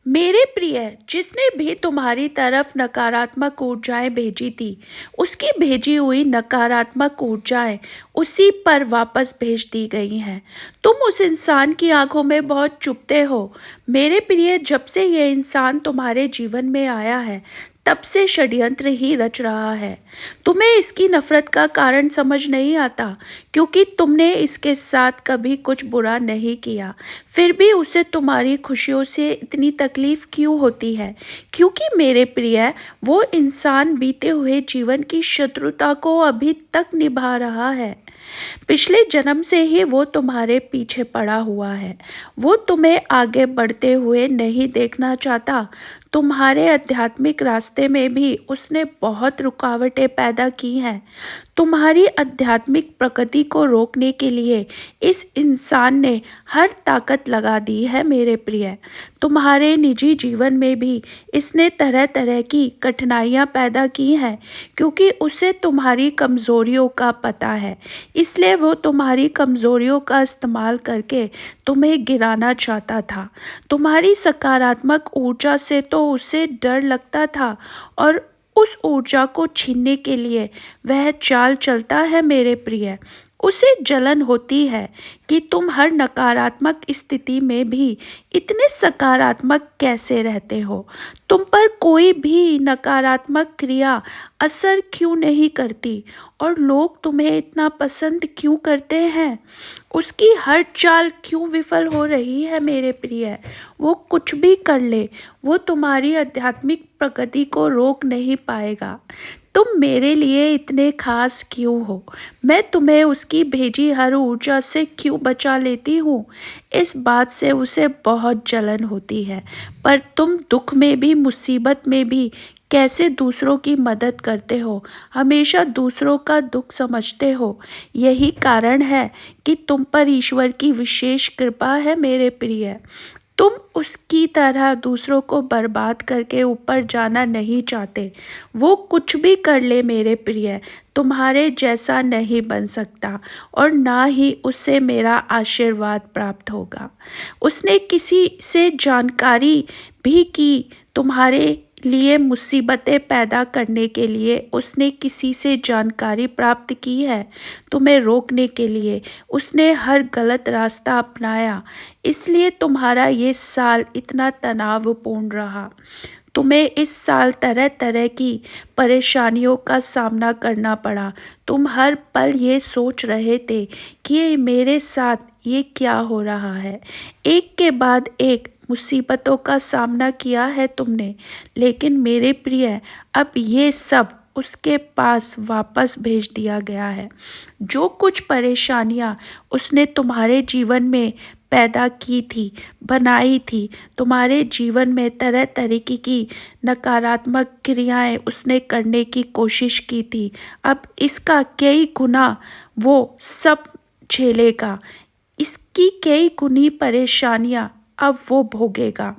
मेरे प्रिय, जिसने भी तुम्हारी तरफ नकारात्मक ऊर्जाएं भेजी थी, उसकी भेजी हुई नकारात्मक ऊर्जाएं उसी पर वापस भेज दी गई हैं। तुम उस इंसान की आंखों में बहुत चुभते हो। मेरे प्रिय, जब से ये इंसान तुम्हारे जीवन में आया है, तब से षड्यंत्र ही रच रहा है। तुम्हें इसकी नफरत का कारण समझ नहीं आता, क्योंकि तुमने इसके साथ कभी कुछ बुरा नहीं किया। फिर भी उसे तुम्हारी खुशियों से इतनी तकलीफ क्यों होती है? क्योंकि मेरे प्रिय, वो इंसान बीते हुए जीवन की शत्रुता को अभी तक निभा रहा है। पिछले जन्म से ही वो तुम्हारे पीछे पड़ा हुआ है। वो तुम्हें आगे बढ़ते हुए नहीं देखना चाहता। तुम्हारे आध्यात्मिक रास्ते में भी उसने बहुत रुकावटें पैदा की हैं। तुम्हारी आध्यात्मिक प्रगति को रोकने के लिए इस इंसान ने हर ताकत लगा दी है मेरे प्रिय। तुम्हारे निजी जीवन में भी इसने तरह तरह की कठिनाइयां पैदा की हैं, क्योंकि उसे तुम्हारी कमज़ोरियों का पता है। इसलिए वो तुम्हारी कमज़ोरियों का इस्तेमाल करके तुम्हें गिराना चाहता था। तुम्हारी सकारात्मक ऊर्जा से तो उसे डर लगता था, और उस ऊर्जा को छीनने के लिए वह चाल चलता है मेरे प्रिय। उसे जलन होती है कि तुम हर नकारात्मक स्थिति में भी इतने सकारात्मक कैसे रहते हो। तुम पर कोई भी नकारात्मक क्रिया असर क्यों नहीं करती, और लोग तुम्हें इतना पसंद क्यों करते हैं? उसकी हर चाल क्यों विफल हो रही है मेरे प्रिय? वो कुछ भी कर ले, वो तुम्हारी आध्यात्मिक प्रगति को रोक नहीं पाएगा। तुम मेरे लिए इतने खास क्यों हो? मैं तुम्हें उसकी भेजी हर ऊर्जा से क्यों बचा लेती हूँ? इस बात से उसे बहुत जलन होती है। पर तुम दुख में भी, मुसीबत में भी कैसे दूसरों की मदद करते हो, हमेशा दूसरों का दुख समझते हो। यही कारण है कि तुम पर ईश्वर की विशेष कृपा है मेरे प्रिय। तुम उसकी तरह दूसरों को बर्बाद करके ऊपर जाना नहीं चाहते। वो कुछ भी कर ले मेरे प्रिय, तुम्हारे जैसा नहीं बन सकता, और ना ही उससे मेरा आशीर्वाद प्राप्त होगा। उसने किसी से जानकारी भी की, तुम्हारे लिए मुसीबतें पैदा करने के लिए उसने किसी से जानकारी प्राप्त की है। तुम्हें रोकने के लिए उसने हर गलत रास्ता अपनाया। इसलिए तुम्हारा ये साल इतना तनावपूर्ण रहा। तुम्हें इस साल तरह तरह की परेशानियों का सामना करना पड़ा। तुम हर पल ये सोच रहे थे कि मेरे साथ ये क्या हो रहा है। एक के बाद एक मुसीबतों का सामना किया है तुमने, लेकिन मेरे प्रिय, अब ये सब उसके पास वापस भेज दिया गया है। जो कुछ परेशानियां उसने तुम्हारे जीवन में पैदा की थी, बनाई थी, तुम्हारे जीवन में तरह तरीके की नकारात्मक क्रियाएं उसने करने की कोशिश की थी, अब इसका कई गुना वो सब झेलेगा। इसकी कई गुनी परेशानियां अब वो भोगेगा।